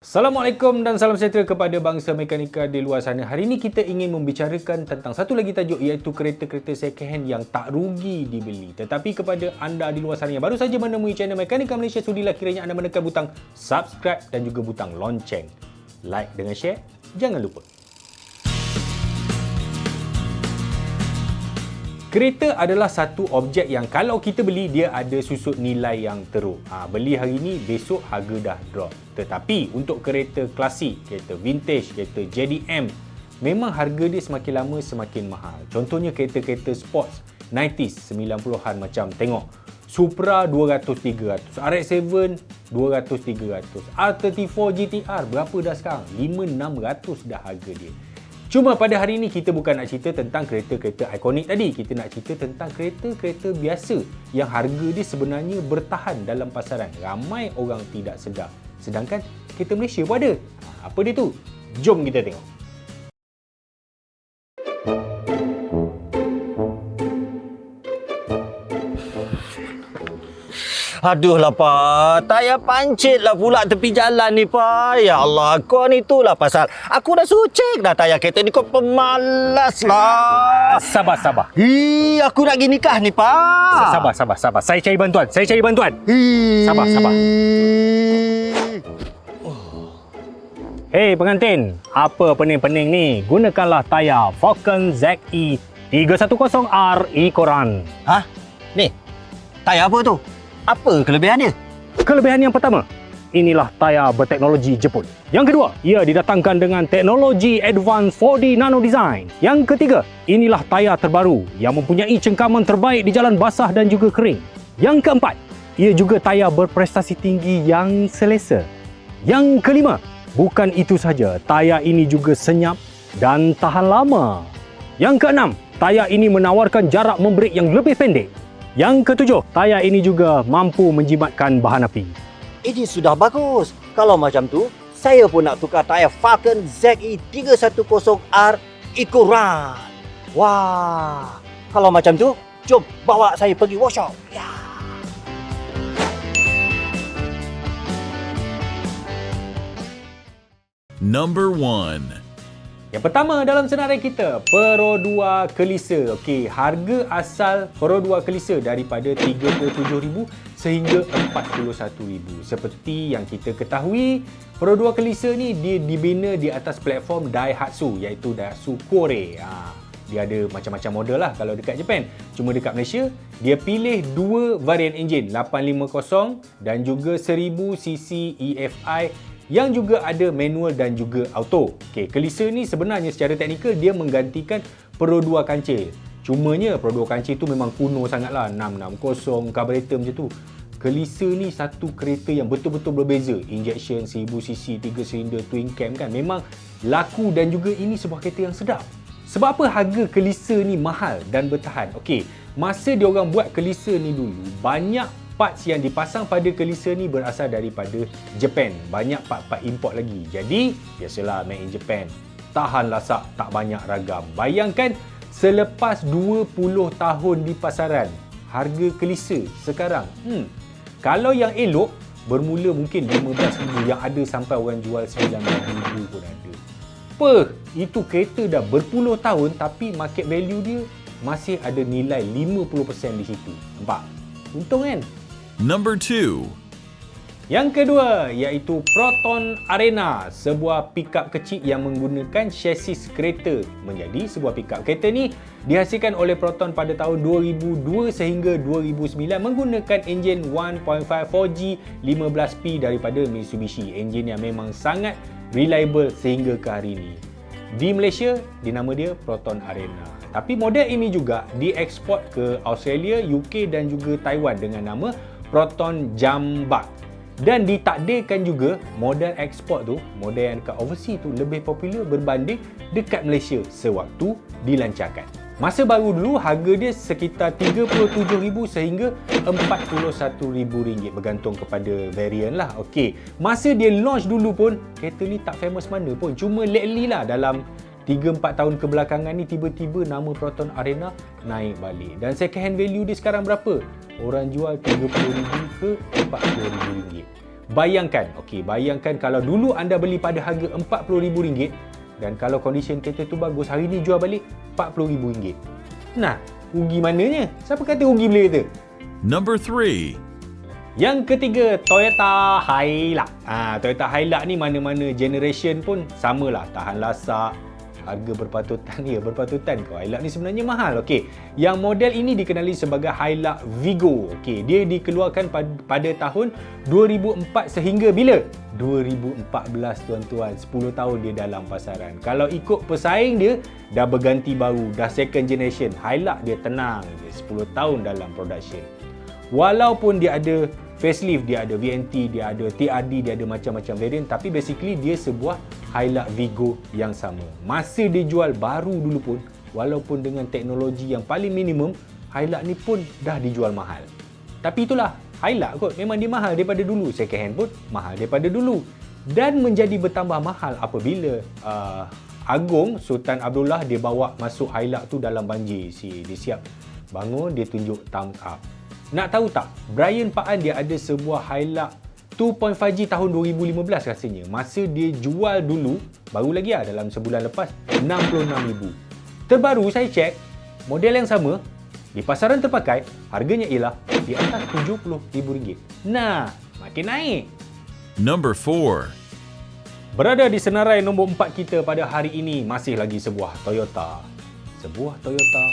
Assalamualaikum dan salam sejahtera kepada bangsa mekanika di luar sana. Hari ini kita ingin membicarakan tentang satu lagi tajuk, iaitu kereta-kereta second hand yang tak rugi dibeli. Tetapi kepada anda di luar sana yang baru saja menemui channel Mekanika Malaysia, sudilah kiranya anda menekan butang subscribe dan juga butang lonceng. Like dengan share, jangan lupa. Kereta adalah satu objek yang kalau kita beli, dia ada susut nilai yang teruk. Beli hari ni, besok harga dah drop. Tetapi untuk kereta klasik, kereta vintage, kereta JDM, memang harga dia semakin lama semakin mahal. Contohnya kereta-kereta sports 90s, 90-an macam tengok. Supra 200-300, RX-7 200-300, R34 GTR berapa dah sekarang? 500-600 dah harga dia. Cuma pada hari ini kita bukan nak cerita tentang kereta-kereta ikonik tadi. Kita nak cerita tentang kereta-kereta biasa yang harga dia sebenarnya bertahan dalam pasaran. Ramai orang tidak sedar. Sedangkan kereta Malaysia pun ada. Apa dia tu? Jom kita tengok. Aduh lah Pak, tak payah pancit lah pula tepi jalan ni Pak. Ya Allah, kau ni tu lah pasal aku dah suruh cek dah tayar kereta ni, kau pemalas lah. Sabar. Aku nak pergi nikah ni Pak. Sabar. Saya cari bantuan. Sabar. Hei pengantin, apa pening-pening ni? Gunakanlah tayar Falcon ZE 310R Ecoran. Hah? Ni, tayar apa tu? Apa kelebihan dia? Kelebihan yang pertama, inilah tayar berteknologi Jepun. Yang kedua, ia didatangkan dengan teknologi Advanced 4D Nano Design. Yang ketiga, inilah tayar terbaru yang mempunyai cengkaman terbaik di jalan basah dan juga kering. Yang keempat, ia juga tayar berprestasi tinggi yang selesa. Yang kelima, bukan itu saja, tayar ini juga senyap dan tahan lama. Yang keenam, tayar ini menawarkan jarak membrek yang lebih pendek. Yang ketujuh, tayar ini juga mampu menjimatkan bahan api. Ini sudah bagus. Kalau macam tu, saya pun nak tukar tayar Falcon ZE 310R Ecoran. Wah, kalau macam tu, jom bawa saya pergi workshop. Ya. Number 1. Yang pertama dalam senarai kita, Perodua Kelisa. Okey, harga asal Perodua Kelisa daripada RM37,000 sehingga RM41,000. Seperti yang kita ketahui, Perodua Kelisa ni dia dibina di atas platform Daihatsu, iaitu Daihatsu Core. Dia ada macam-macam model lah kalau dekat Japan. Cuma dekat Malaysia, dia pilih dua varian enjin, 850 dan juga 1000cc EFI yang juga ada manual dan juga auto. Okey, Kelisa ni sebenarnya secara teknikal dia menggantikan Perodua Kancil. Cumanya Perodua Kancil tu memang kuno sangatlah, 660 carburetor macam tu. Kelisa ni satu kereta yang betul-betul berbeza. Injection 1000cc 3 silinder twin cam kan, memang laku dan juga ini sebuah kereta yang sedap. Sebab apa harga Kelisa ni mahal dan bertahan? Okey, masa dia orang buat Kelisa ni dulu, banyak parts yang dipasang pada Kelisa ni berasal daripada Japan. Banyak part-part import lagi. Jadi, biasalah made in Japan. Tahan lasak, tak banyak ragam. Bayangkan selepas 20 tahun di pasaran, harga Kelisa sekarang, kalau yang elok, bermula mungkin RM15,000, yang ada sampai orang jual RM19,000 pun ada. Itu kereta dah berpuluh tahun tapi market value dia masih ada nilai 50% di situ. Nampak? Untung kan? Number 2. Yang kedua iaitu Proton Arena, sebuah pickup kecil yang menggunakan chassis kereta menjadi sebuah pickup. Kereta ni dihasilkan oleh Proton pada tahun 2002 sehingga 2009 menggunakan enjin 1.5 4G 15P daripada Mitsubishi. Enjin yang memang sangat reliable sehingga ke hari ini. Di Malaysia, dinama dia Proton Arena. Tapi model ini juga dieksport ke Australia, UK dan juga Taiwan dengan nama Proton Jambak. Dan ditakdirkan juga model ekspor tu, model yang dekat overseas tu lebih popular berbanding dekat Malaysia sewaktu dilancarkan. Masa baru dulu harga dia sekitar RM37,000 sehingga RM41,000 bergantung kepada varian lah. Okey, masa dia launch dulu pun kereta ni tak famous mana pun. Cuma lately lah, dalam 3-4 tahun kebelakangan ni tiba-tiba nama Proton Arena naik balik. Dan second hand value dia sekarang berapa? Orang jual RM30,000 ke RM40,000. Bayangkan kalau dulu anda beli pada harga RM40,000 dan kalau condition kereta tu bagus, hari ni jual balik RM40,000. Nah, rugi mananya? Siapa kata rugi beli kereta? Number 3. Yang ketiga, Toyota Hilux. Toyota Hilux ni mana-mana generation pun samalah, tahan lasak, harga berpatutan. Ya, berpatutan kau. Hilux ni sebenarnya mahal. Yang model ini dikenali sebagai Hilux Vigo. Dia dikeluarkan pada tahun 2004 sehingga bila? 2014 tuan-tuan. 10 tahun dia dalam pasaran. Kalau ikut pesaing dia, dah berganti baru, dah second generation. Hilux dia tenang je, 10 tahun dalam production. Walaupun dia ada facelift, dia ada VNT, dia ada TRD, dia ada macam-macam variant, tapi basically dia sebuah Hilux Vigo yang sama. Masa dia jual baru dulu pun, walaupun dengan teknologi yang paling minimum, Hilux ni pun dah dijual mahal. Tapi itulah, Hilux kot, memang dia mahal daripada dulu. Second hand pun mahal daripada dulu. Dan menjadi bertambah mahal apabila Agong Sultan Abdullah dia bawa masuk Hilux tu dalam banjir. Dia siap bangun, dia tunjuk thumbs up. Nak tahu tak, Brian Paan dia ada sebuah Hilux 2.5G tahun 2015 rasanya. Masa dia jual dulu, baru lagi dalam sebulan lepas, RM66,000. Terbaru saya cek, model yang sama, di pasaran terpakai, harganya ialah di atas RM70,000. Nah, makin naik. Number 4. Berada di senarai nombor 4 kita pada hari ini, masih lagi sebuah Toyota. Sebuah Toyota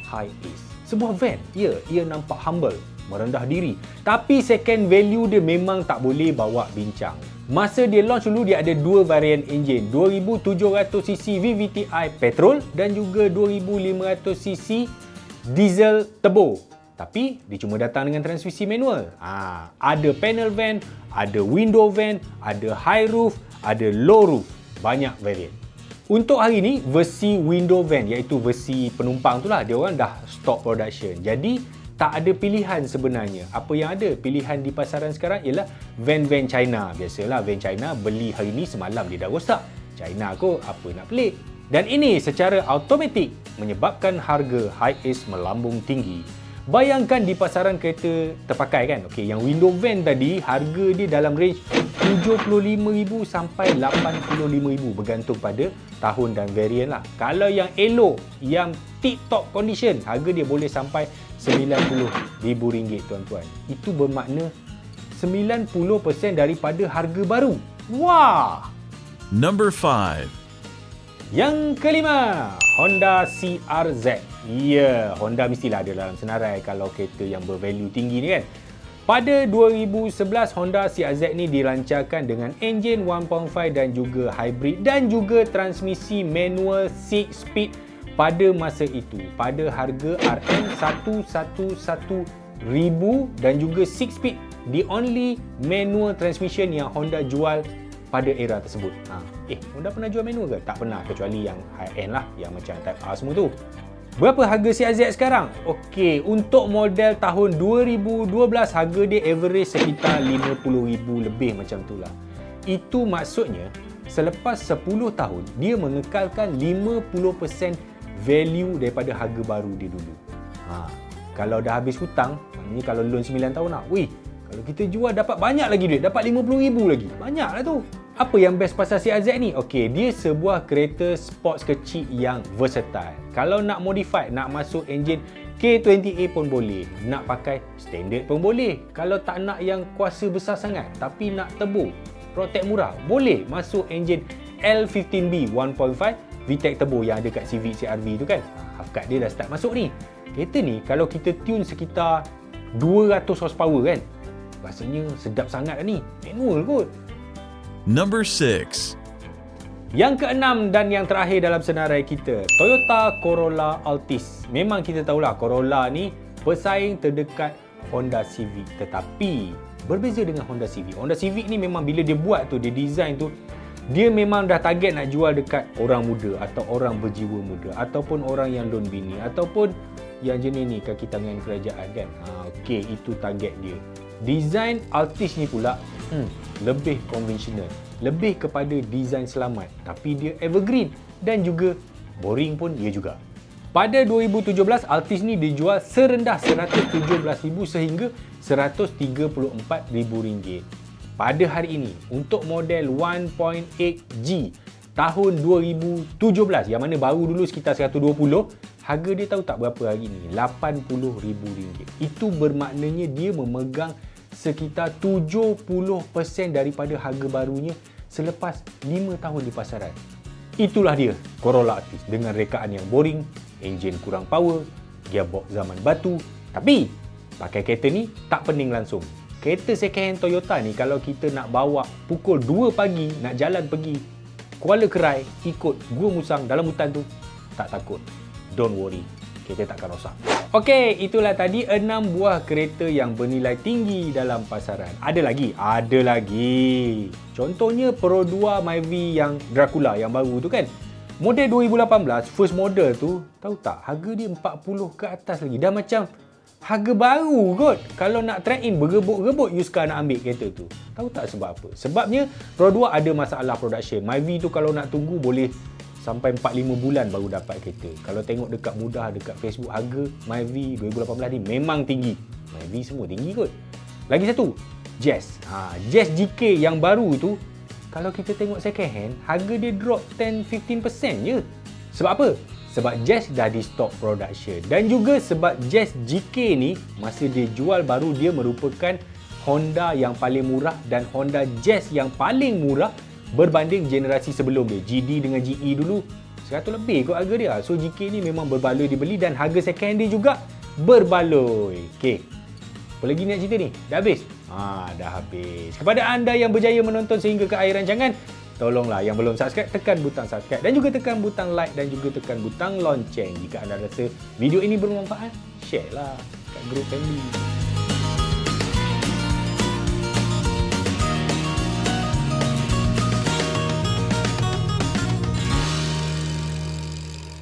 Hiace. Sebuah van, ia nampak humble, merendah diri. Tapi second value dia memang tak boleh bawa bincang. Masa dia launch dulu, dia ada dua varian enjin. 2700cc VVTi petrol dan juga 2500cc diesel turbo. Tapi dia cuma datang dengan transmisi manual. Ada panel van, ada window van, ada high roof, ada low roof. Banyak varian. Untuk hari ni, versi window van, iaitu versi penumpang tu lah, dia orang dah stop production. Jadi, tak ada pilihan sebenarnya. Apa yang ada pilihan di pasaran sekarang ialah van-van China. Biasalah van China beli hari ni semalam dia dah rosak. China kot, apa nak pelik. Dan ini secara automatik menyebabkan harga Hiace melambung tinggi. Bayangkan di pasaran kereta terpakai kan. Yang window van tadi, harga dia dalam range RM75,000 sampai RM85,000 bergantung pada tahun dan varian lah. Kalau yang elok, yang tip-top condition, harga dia boleh sampai RM90,000 tuan-tuan. Itu bermakna 90% daripada harga baru. Wah! Number 5. Yang kelima, Honda CR-Z. Honda mestilah ada dalam senarai kalau kereta yang bervalue tinggi ni kan. Pada 2011, Honda CR-Z ni dilancarkan dengan enjin 1.5 dan juga hybrid dan juga transmisi manual 6-speed pada masa itu. Pada harga RM111,000 dan juga 6-speed, the only manual transmission yang Honda jual pada era tersebut. Honda pernah jual manual ke? Tak pernah, kecuali yang high-end lah, yang macam Type R semua tu. Berapa harga CR-Z sekarang? Untuk model tahun 2012, harga dia average sekitar RM50,000 lebih macam tu lah. Itu maksudnya, selepas 10 tahun, dia mengekalkan 50% value daripada harga baru dia dulu. Kalau dah habis hutang, maknanya kalau loan 9 tahun lah, kalau kita jual dapat banyak lagi duit, dapat RM50,000 lagi. Banyak lah tu. Apa yang best pasal CR-Z ni? Dia sebuah kereta sports kecil yang versatile. Kalau nak modify, nak masuk enjin K20A pun boleh. Nak pakai standard pun boleh. Kalau tak nak yang kuasa besar sangat, tapi nak turbo, protect murah, boleh masuk enjin L15B 1.5 VTEC turbo yang ada kat Civic CR-V tu kan. Half-cut dia dah start masuk ni. Kereta ni kalau kita tune sekitar 200 horsepower kan, rasanya sedap sangat lah ni. Manual kot. Number 6. Yang keenam dan yang terakhir dalam senarai kita, Toyota Corolla Altis. Memang kita tahulah Corolla ni pesaing terdekat Honda Civic, tetapi berbeza dengan Honda Civic. Honda Civic ni memang bila dia buat tu, dia design tu, dia memang dah target nak jual dekat orang muda atau orang berjiwa muda ataupun orang yang lone bini ataupun yang jenis ni kaki tangan kerajaan kan. Itu target dia. Design Altis ni pula lebih konvensional, lebih kepada design selamat, tapi dia evergreen dan juga boring pun ia juga. Pada 2017, Altis ni dijual serendah RM117,000 sehingga RM134,000. pada hari ini untuk model 1.8G tahun 2017 yang mana baru dulu sekitar 120, harga dia tahu tak berapa hari ini? RM80,000. Itu bermaknanya dia memegang sekitar 70% daripada harga barunya selepas 5 tahun di pasaran. Itulah dia Corolla Altis dengan rekaan yang boring, enjin kurang power, gearbox zaman batu. Tapi pakai kereta ni tak pening langsung. Kereta second hand Toyota ni kalau kita nak bawa pukul 2 pagi nak jalan pergi Kuala Kerai ikut Gua Musang dalam hutan tu, tak takut. Don't worry, kereta takkan rosak. Okey, itulah tadi 6 buah kereta yang bernilai tinggi dalam pasaran. Ada lagi. Contohnya Pro 2 Myvi yang Dracula yang baru tu kan. Model 2018, first model tu, tahu tak harga dia 40 ke atas lagi. Dah macam harga baru kot. Kalau nak trade in bergebuk-gebuk Yuska nak ambil kereta tu. Tahu tak sebab apa? Sebabnya Pro 2 ada masalah production. Myvi tu kalau nak tunggu boleh sampai 4-5 bulan baru dapat kereta. Kalau tengok dekat mudah, dekat Facebook, harga Myvi 2018 ni memang tinggi. Myvi semua tinggi kot. Lagi satu, Jazz. Jazz GK yang baru tu, kalau kita tengok second hand, harga dia drop 10-15% je. Sebab apa? Sebab Jazz dah di stop production. Dan juga sebab Jazz GK ni, masa dia jual baru dia merupakan Honda yang paling murah dan Honda Jazz yang paling murah berbanding generasi sebelum dia. GD dengan GE dulu 100 lebih kot harga dia. So GK ni memang berbaloi dibeli dan harga second hand dia juga berbaloi. Okey. Apa lagi nak cerita ni? Dah habis? Dah habis. Kepada anda yang berjaya menonton sehingga ke akhir rancangan, tolonglah yang belum subscribe, tekan butang subscribe dan juga tekan butang like dan juga tekan butang lonceng. Jika anda rasa video ini bermanfaat, share lah kat grup family.